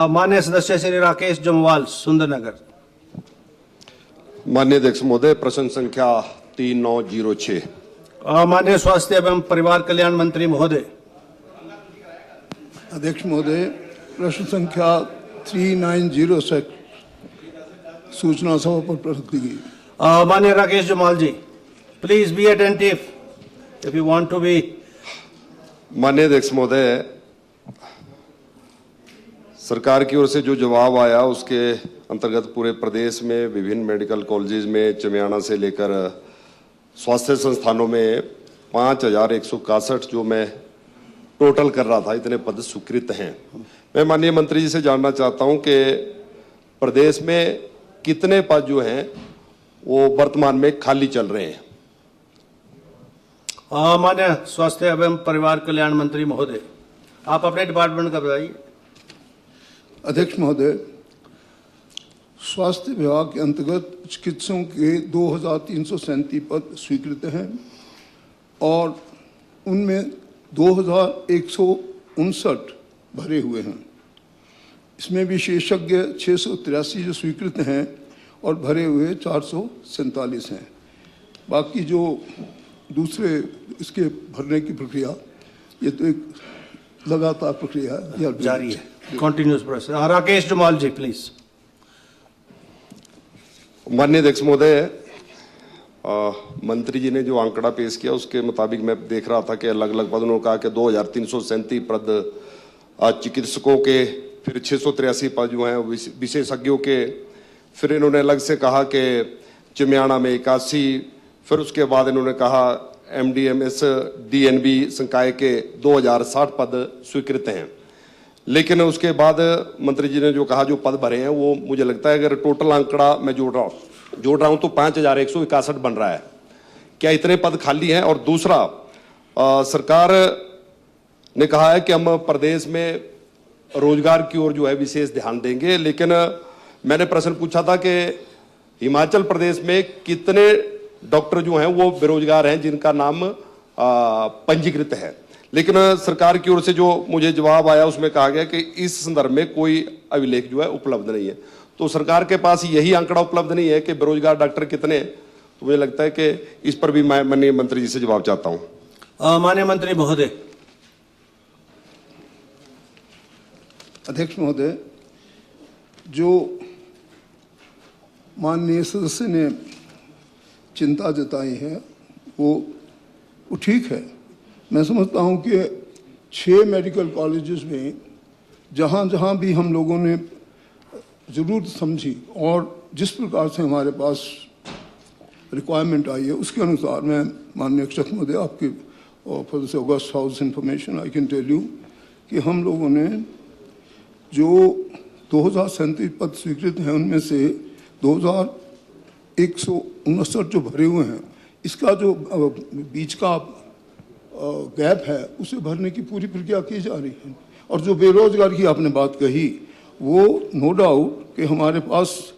माननीय सदस्य श्री राकेश जमवाल, सुंदरनगर। माननीय अध्यक्ष महोदय, प्रश्न संख्या 3906। माननीय स्वास्थ्य एवं परिवार कल्याण मंत्री महोदय। अध्यक्ष महोदय, प्रश्न संख्या 3906 सूचना सभा पर प्रस्तुत की गई। माननीय Rakesh Jamwal ji, please be attentive if you want to be. माननीय अध्यक्ष महोदय, सरकार की ओर से जो जवाब आया उसके अंतर्गत पूरे प्रदेश में विभिन्न मेडिकल कॉलेजेस में चमियाना से लेकर स्वास्थ्य संस्थानों में 5161 जो मैं टोटल कर रहा था, इतने पद स्वीकृत हैं। मैं माननीय मंत्री जी से जानना चाहता हूं कि प्रदेश में कितने पद जो हैं वो वर्तमान में खाली चल रहे हैं। माननीय स्वास्थ्य एवं परिवार कल्याण मंत्री महोदय, आप अपने डिपार्टमेंट का बताइए। अध्यक्ष महोदय, स्वास्थ्य विभाग के अंतर्गत चिकित्सकों के 2337 पद स्वीकृत हैं और उनमें 2159 भरे हुए हैं। इसमें विशेषज्ञ 683 जो स्वीकृत हैं और भरे हुए 447 हैं। बाकी जो दूसरे इसके भरने की प्रक्रिया, ये तो एक लगातार प्रक्रिया है, जारी है, continuous process. Rakesh Jamwal ji, please. माननीय अध्यक्ष महोदय, मंत्री जी ने जो आंकड़ा पेश किया उसके मुताबिक मैं देख रहा था कि अलग अलग पद, उन्होंने कहा कि 2337 पद चिकित्सकों के, फिर 683 पद जो हैं विशेषज्ञों के, फिर इन्होंने अलग से कहा कि चमियाना में 81, फिर उसके बाद इन्होंने कहा MDMS DNB संकाय के 2060 पद स्वीकृत हैं। लेकिन उसके बाद मंत्री जी ने जो कहा जो पद भरे हैं वो मुझे लगता है अगर टोटल आंकड़ा मैं जोड़ रहा हूं तो 5161 बन रहा है। क्या इतने पद खाली हैं? और दूसरा, सरकार ने कहा है कि हम प्रदेश में रोजगार की ओर जो है विशेष ध्यान देंगे, लेकिन मैंने प्रश्न पूछा था कि हिमाचल प्रदेश में कितने डॉक्टर जो हैं वो बेरोजगार हैं जिनका नाम पंजीकृत है। लेकिन सरकार की ओर से जो मुझे जवाब आया उसमें कहा गया कि इस संदर्भ में कोई अभिलेख जो है उपलब्ध नहीं है। तो सरकार के पास यही आंकड़ा उपलब्ध नहीं है कि बेरोजगार डॉक्टर कितने, तो मुझे लगता है कि इस पर भी मैं माननीय मंत्री जी से जवाब चाहता हूं। माननीय मंत्री महोदय। अध्यक्ष महोदय, जो माननीय सदस्य ने चिंता जताई है वो ठीक है। मैं समझता हूं कि 6 मेडिकल कॉलेजेस में जहां जहां भी हम लोगों ने ज़रूरत समझी और जिस प्रकार से हमारे पास रिक्वायरमेंट आई है उसके अनुसार, मैं माननीय अध्यक्ष महोदय आपके for this august house information I can tell you कि हम लोगों ने जो 2037 पद स्वीकृत हैं उनमें से 2159 जो भरे हुए हैं, इसका जो बीच का गैप है उसे भरने की पूरी प्रक्रिया की जा रही है। और जो बेरोजगार की आपने बात कही, वो नो डाउट कि हमारे पास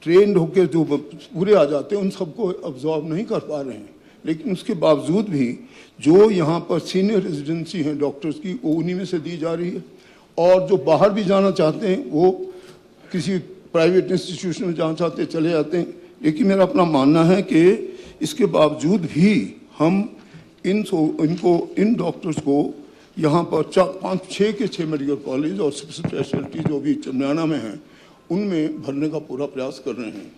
ट्रेंड होकर जो पूरे आ जाते हैं उन सबको अब्जॉर्व नहीं कर पा रहे हैं, लेकिन उसके बावजूद भी जो यहाँ पर सीनियर रेजिडेंसी हैं डॉक्टर्स की, वो उन्हीं में से दी जा रही है। और जो बाहर भी जाना चाहते हैं वो किसी प्राइवेट इंस्टीट्यूशन में जाना चाहते हैं चले जाते हैं। लेकिन मेरा अपना मानना है कि इसके बावजूद भी हम इन डॉक्टर्स को यहाँ पर 5-6 के 6 मेडिकल कॉलेज और स्पेशलिटी जो भी चमियाना में हैं उनमें भरने का पूरा प्रयास कर रहे हैं।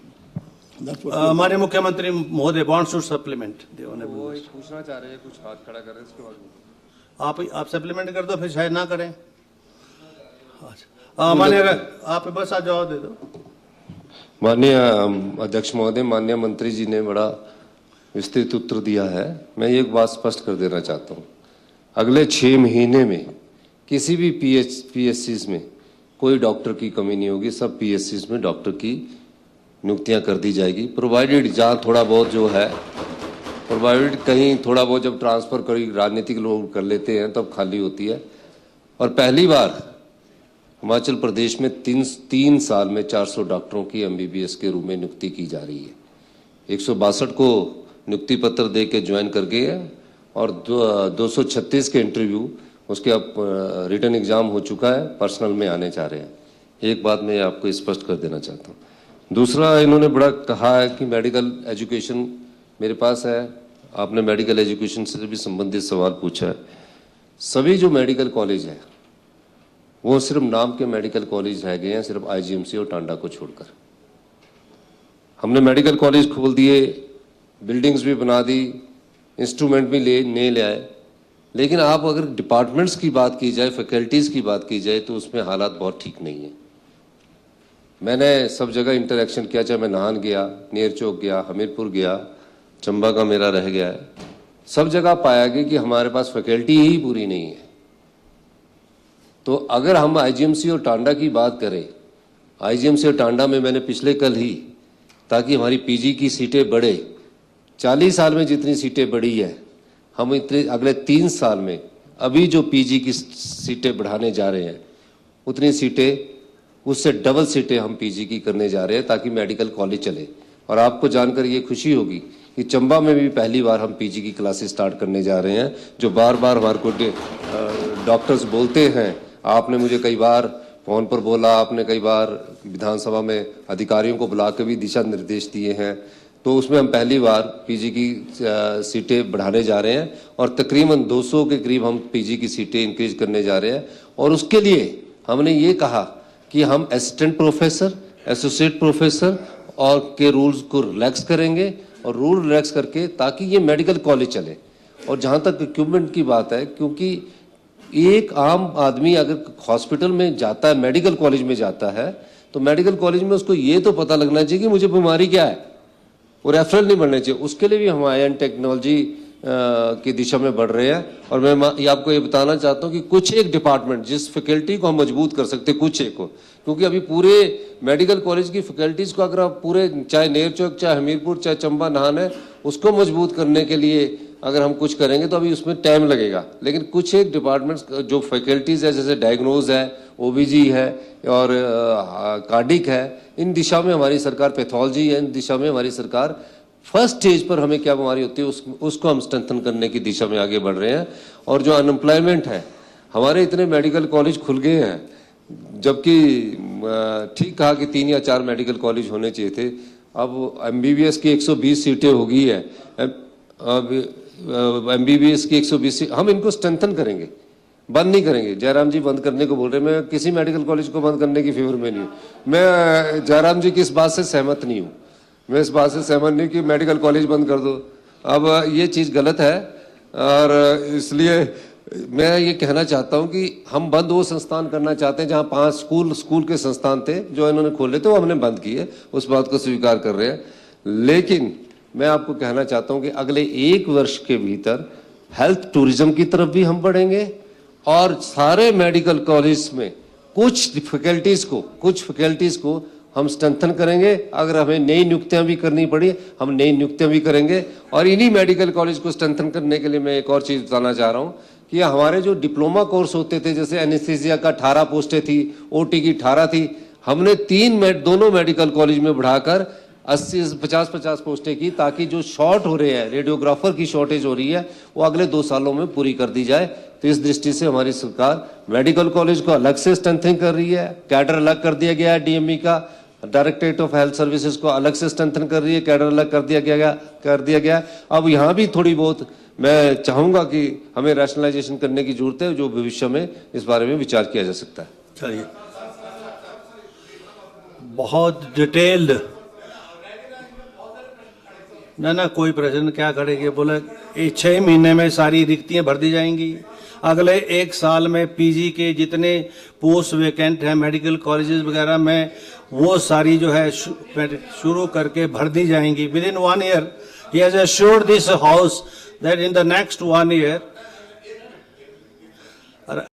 माननीय मुख्यमंत्री महोदय, वांट्स टू सप्लीमेंट। वो पूछना चाह रहे हैं, कुछ हाथ खड़ा कर रहे हैं, इसके बाद आप सप्लीमेंट कर दो, फिर शायद ना करें। माननीय आप बस आज जवाब दे दो। माननीय अध्यक्ष महोदय, माननीय मंत्री जी ने बड़ा विस्तृत उत्तर दिया है। मैं एक बात स्पष्ट कर देना चाहता हूँ, अगले 6 महीने में किसी भी PSCs में कोई डॉक्टर की कमी नहीं होगी। सब PSCs में डॉक्टर की नियुक्तियां कर दी जाएगी, प्रोवाइडेड जहाँ थोड़ा बहुत जो है, प्रोवाइडेड कहीं थोड़ा बहुत जब ट्रांसफर करी राजनीतिक लोग कर लेते हैं तब खाली होती है। और पहली बार हिमाचल प्रदेश में 3 साल में 400 डॉक्टरों की MBBS के रूप में नियुक्ति की जा रही है। 162 को नियुक्ति पत्र दे के ज्वाइन कर गए हैं और 236 के इंटरव्यू उसके अब रिटर्न एग्जाम हो चुका है, पर्सनल में आने जा रहे हैं। एक बात मैं आपको स्पष्ट कर देना चाहता हूँ। दूसरा, इन्होंने बड़ा कहा है कि मेडिकल एजुकेशन मेरे पास है, आपने मेडिकल एजुकेशन से भी संबंधित सवाल पूछा है। सभी जो मेडिकल कॉलेज है वो सिर्फ नाम के मेडिकल कॉलेज रह गए हैं, सिर्फ आईजीएमसी और टांडा को छोड़कर। हमने मेडिकल कॉलेज खोल दिए, बिल्डिंग्स भी बना दी, इंस्ट्रूमेंट भी ले आए, लेकिन आप अगर डिपार्टमेंट्स की बात की जाए, फैकल्टीज़ की बात की जाए, तो उसमें हालात बहुत ठीक नहीं है। मैंने सब जगह इंटरेक्शन किया, चाहे मैं नाहन गया, नेर चौक गया, हमीरपुर गया, चंबा का मेरा रह गया है, सब जगह पाया गया कि हमारे पास फैकल्टी ही पूरी नहीं है। तो अगर हम आईजीएमसी और टांडा की बात करें, आईजीएमसी और टांडा में मैंने पिछले कल ही, ताकि हमारी पीजी की सीटें बढ़े, 40 साल में जितनी सीटें बढ़ी है, हम इतने अगले 3 साल में अभी जो पीजी की सीटें बढ़ाने जा रहे हैं, उतनी सीटें, उससे डबल सीटें हम पीजी की करने जा रहे हैं, ताकि मेडिकल कॉलेज चले। और आपको जानकर ये खुशी होगी कि चंबा में भी पहली बार हम पीजी की क्लासेस स्टार्ट करने जा रहे हैं। जो बार बार हमारे को डॉक्टर्स बोलते हैं, आपने मुझे कई बार फोन पर बोला, आपने कई बार विधानसभा में अधिकारियों को बुला के भी दिशा निर्देश दिए हैं, तो उसमें हम पहली बार पीजी की सीटें बढ़ाने जा रहे हैं और तकरीबन 200 के करीब हम पीजी की सीटें इंक्रीज करने जा रहे हैं। और उसके लिए हमने ये कहा कि हम असिस्टेंट प्रोफेसर, एसोसिएट प्रोफेसर और के रूल्स को रिलैक्स करेंगे, और रूल रिलैक्स करके ताकि ये मेडिकल कॉलेज चले। और जहाँ तक इक्विपमेंट की बात है, क्योंकि एक आम आदमी अगर हॉस्पिटल में जाता है, मेडिकल कॉलेज में जाता है, तो मेडिकल कॉलेज में उसको ये तो पता लगना चाहिए कि मुझे बीमारी क्या है, वो रेफरल नहीं बढ़ने चाहिए। उसके लिए भी हम आईएन टेक्नोलॉजी की दिशा में बढ़ रहे हैं। और मैं आपको ये बताना चाहता हूँ कि कुछ एक डिपार्टमेंट जिस फैकल्टी को हम मजबूत कर सकते हैं, कुछ एक को, क्योंकि अभी पूरे मेडिकल कॉलेज की फैकल्टीज को अगर आप पूरे, चाहे नेर चौक, चाहे हमीरपुर, चाहे चंबा, नाहन है, उसको मजबूत करने के लिए अगर हम कुछ करेंगे तो अभी उसमें टाइम लगेगा। लेकिन कुछ एक डिपार्टमेंट्स जो फैकल्टीज है, जैसे डायग्नोज है, ओबीजी है और कार्डिक है, इन दिशा में हमारी सरकार, पैथोलॉजी है, इन दिशा में हमारी सरकार फर्स्ट स्टेज पर हमें क्या बीमारी होती है उसको हम स्ट्रेंथन करने की दिशा में आगे बढ़ रहे हैं। और जो अनएम्प्लॉयमेंट है, हमारे इतने मेडिकल कॉलेज खुल गए हैं, जबकि ठीक कहा कि 3 या 4 मेडिकल कॉलेज होने चाहिए थे। अब एमबीबीएस की 120 सीटें हो गई है, अब एमबीबीएस की 120 सीट, हम इनको स्ट्रेंथन करेंगे, बंद नहीं करेंगे। जयराम जी बंद करने को बोल रहे हैं, मैं किसी मेडिकल कॉलेज को बंद करने की फेवर में नहीं हूँ। मैं जयराम जी की इस बात से सहमत नहीं हूँ, मैं इस बात से सहमत नहीं कि मेडिकल कॉलेज बंद कर दो। अब ये चीज़ गलत है, और इसलिए मैं ये कहना चाहता हूँ कि हम बंद वो संस्थान करना चाहते हैं जहाँ 5 स्कूल के संस्थान थे जो इन्होंने खोले थे, वो हमने बंद किए, उस बात को स्वीकार कर रहे हैं। लेकिन मैं आपको कहना चाहता हूँ कि अगले 1 वर्ष के भीतर हेल्थ टूरिज्म की तरफ भी हम बढ़ेंगे, और सारे मेडिकल कॉलेज में कुछ फैकल्टीज को हम स्ट्रेंथन करेंगे। अगर हमें नई नियुक्तियां भी करनी पड़ी, हम नई नियुक्तियां भी करेंगे। और इन्हीं मेडिकल कॉलेज को स्ट्रेंथन करने के लिए मैं एक और चीज बताना चाह रहा हूं कि हमारे जो डिप्लोमा कोर्स होते थे, जैसे एनेस्थीसिया का 18 पोस्टें थी, ओटी की 18 थी, हमने दोनों मेडिकल कॉलेज में बढ़ाकर 50-50 पोस्टें की, ताकि जो शॉर्ट हो रहे हैं, रेडियोग्राफर की शॉर्टेज हो रही है, वो अगले 2 सालों में पूरी कर दी जाए। तो इस दृष्टि से हमारी सरकार मेडिकल कॉलेज को अलग से स्ट्रेंथन कर रही है, कैडर अलग कर दिया गया है, डीएमई का, डायरेक्टरेट ऑफ हेल्थ सर्विसेज को अलग से स्ट्रेंथन कर रही है, कैडर अलग कर दिया गया। अब यहाँ भी थोड़ी बहुत मैं चाहूंगा कि हमें रैशनलाइजेशन करने की जरूरत है, जो भविष्य में इस बारे में विचार किया जा सकता है। चलिए, बहुत डिटेल्ड, ना कोई प्रश्न क्या करेंगे, बोले 6 महीने में सारी रिक्तियां भर दी जाएंगी। अगले 1 साल में पीजी के जितने पोस्ट वैकेंट हैं मेडिकल कॉलेजेस वगैरह में, वो सारी जो है शुरू करके भर दी जाएंगी with in 1 year. He has assured this house that in the next 1 year